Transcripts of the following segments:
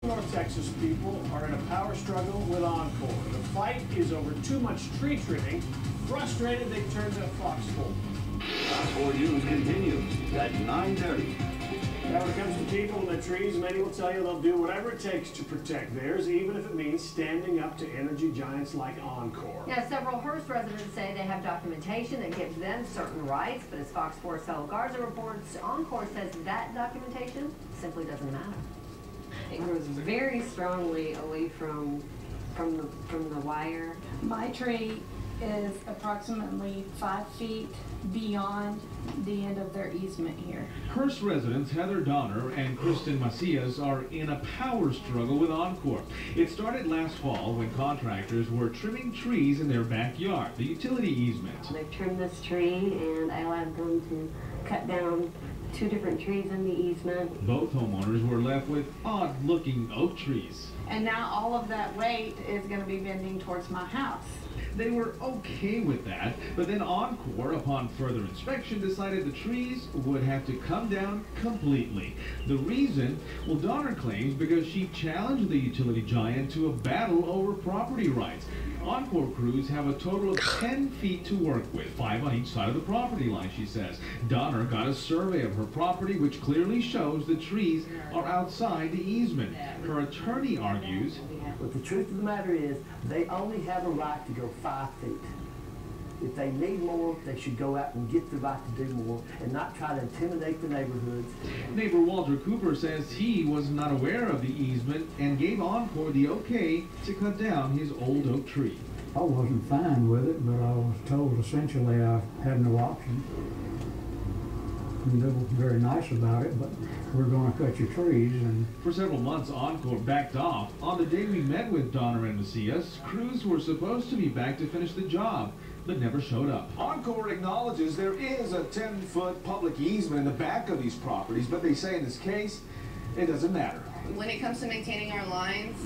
North Texas people are in a power struggle with Oncor. The fight is over too much tree trimming. Frustrated, they turn to Fox 4. Fox 4 News continues at 9:30. Now, when it comes to people and their trees, many will tell you they'll do whatever it takes to protect theirs, even if it means standing up to energy giants like Oncor. Now, several Hearst residents say they have documentation that gives them certain rights, but as Fox 4's fellow Garza reports, Oncor says that documentation simply doesn't matter. It grows very strongly away from the wire. My tree is approximately 5 feet beyond the end of their easement here. Hearst residents Heather Donner and Kristen Macias are in a power struggle with Oncor. It started last fall when contractors were trimming trees in their backyard, the utility easement. They've trimmed this tree and I allowed them to cut down 2 different trees in the easement. Both homeowners were left with odd-looking oak trees. And now all of that weight is going to be bending towards my house. They were okay with that, but then Oncor, upon further inspection, decided the trees would have to come down completely. The reason? Well, Donner claims because she challenged the utility giant to a battle over property rights. Oncor crews have a total of 10 feet to work with, 5 on each side of the property line, she says. Donner got a survey of her property which clearly shows the trees are outside the easement. Her attorney argues, but the truth of the matter is, they only have a right to go 5 feet. If they need more, they should go out and get the right to do more and not try to intimidate the neighborhoods. Neighbor Walter Cooper says he was not aware of the easement and gave Oncor the okay to cut down his old oak tree. I wasn't fine with it, but I was told essentially I had no option. And they were very nice about it, but we're going to cut your trees. And for several months, Oncor backed off. On the day we met with Donner and Macias, crews were supposed to be back to finish the job, but never showed up. Oncor acknowledges there is a 10-foot public easement in the back of these properties, but they say in this case, it doesn't matter. When it comes to maintaining our lines,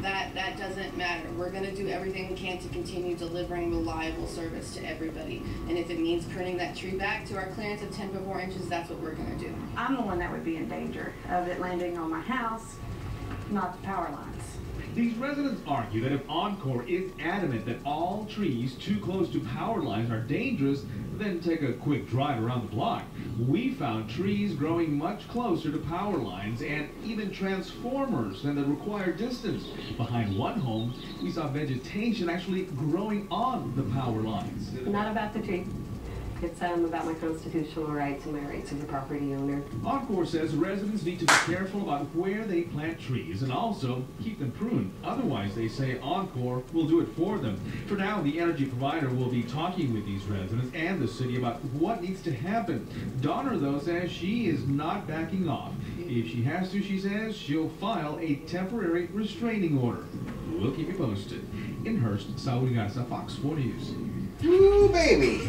that doesn't matter. We're going to do everything we can to continue delivering reliable service to everybody. And if it means pruning that tree back to our clearance of 10.4 inches, that's what we're going to do. I'm the one that would be in danger of it landing on my house, not the power lines. These residents argue that if Oncor is adamant that all trees too close to power lines are dangerous, then take a quick drive around the block. We found trees growing much closer to power lines and even transformers than the required distance. Behind one home, we saw vegetation actually growing on the power lines. Not about the tree. It's about my constitutional rights and my rights as a property owner. Oncor says residents need to be careful about where they plant trees and also keep them pruned. Otherwise, they say Oncor will do it for them. For now, the energy provider will be talking with these residents and the city about what needs to happen. Donner, though, says she is not backing off. If she has to, she says, she'll file a temporary restraining order. We'll keep you posted. In Hearst, Saul Garza, Fox 4 News. Woo, baby!